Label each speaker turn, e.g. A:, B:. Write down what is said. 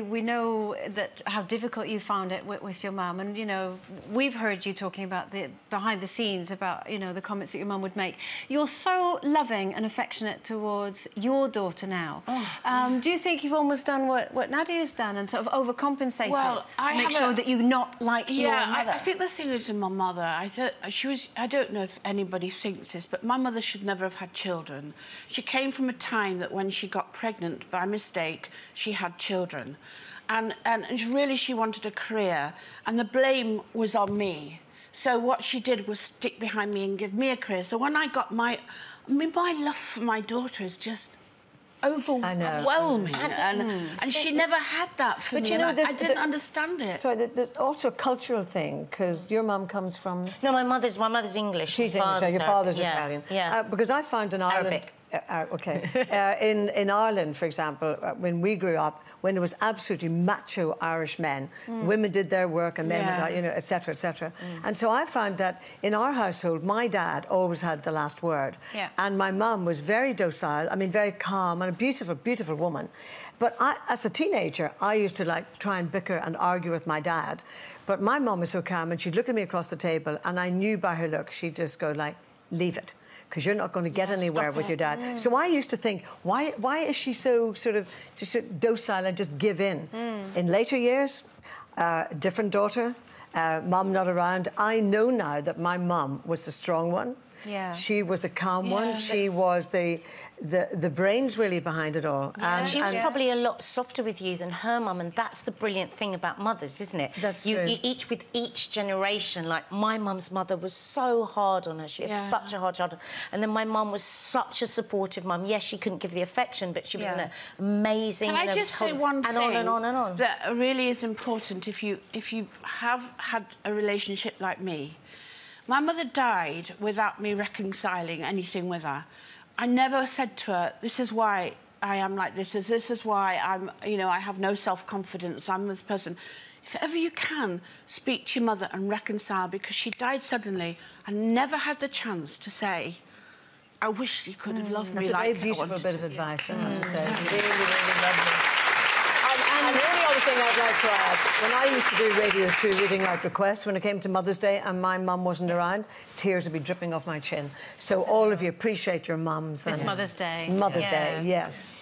A: We know that how difficult you found it with your mum, and, you know, we've heard you talking about the behind the scenes, about, you know, the comments that your mum would make. You're so loving and affectionate towards your daughter now. Do you think you've almost done what Nadia's done and sort of overcompensated to make sure that you're not like your mother?
B: I think the thing is with my mother, I don't know if anybody thinks this, but my mother should never have had children. She came from a time that when she got pregnant, by mistake, she had children. And really she wanted a career, and the blame was on me. So what she did was stick behind me and give me a career. So when I got my love for my daughter is just overwhelming. And she never had that for me. But you know, I didn't understand it.
C: So there's also a cultural thing, because your mum comes from...
D: No, my mother's English.
C: She's English, so your father's Italian.
D: Yeah.
C: Because I found in Ireland... in Ireland, for example, when we grew up, when there was absolutely macho Irish men, women did their work and men, you know, etc., etc. And so I found that in our household, my dad always had the last word. And my mum was very docile, I mean, very calm, and a beautiful, beautiful woman. But as a teenager, I used to, like, try and bicker and argue with my dad. But my mum was so calm, and she'd look at me across the table, and I knew by her look, she'd just go, like, leave it, because you're not going to get anywhere with your dad. So I used to think, why is she so sort of just docile and just give in? In later years, different daughter, mum not around. I know now that my mum was the strong one. She was the calm one. She was the brains really behind it all.
D: And she was probably a lot softer with you than her mum, and that's the brilliant thing about mothers, isn't it?
C: That's true.
D: With each generation, like my mum's mother was so hard on her. She had such a hard childhood. And then my mum was such a supportive mum. Yes, she couldn't give the affection, but she was an amazing...
B: Can I just say one thing?
D: And on and on and on.
B: That really is important if you have had a relationship like me. My mother died without me reconciling anything with her. I never said to her, this is why I am like this, this is why I'm, you know, I have no self-confidence, I'm this person. If ever you can, speak to your mother and reconcile, because she died suddenly and never had the chance to say, I wish you could have loved me like I wanted to.
C: That's a very beautiful bit of advice, I have to say. Really, really lovely. And the only other thing I'd like to add, when I used to do Radio 2 reading out requests, when it came to Mother's Day and my mum wasn't around, tears would be dripping off my chin. So all of you, appreciate your mums.
A: It's Mother's Day.
C: Mother's Day, yes.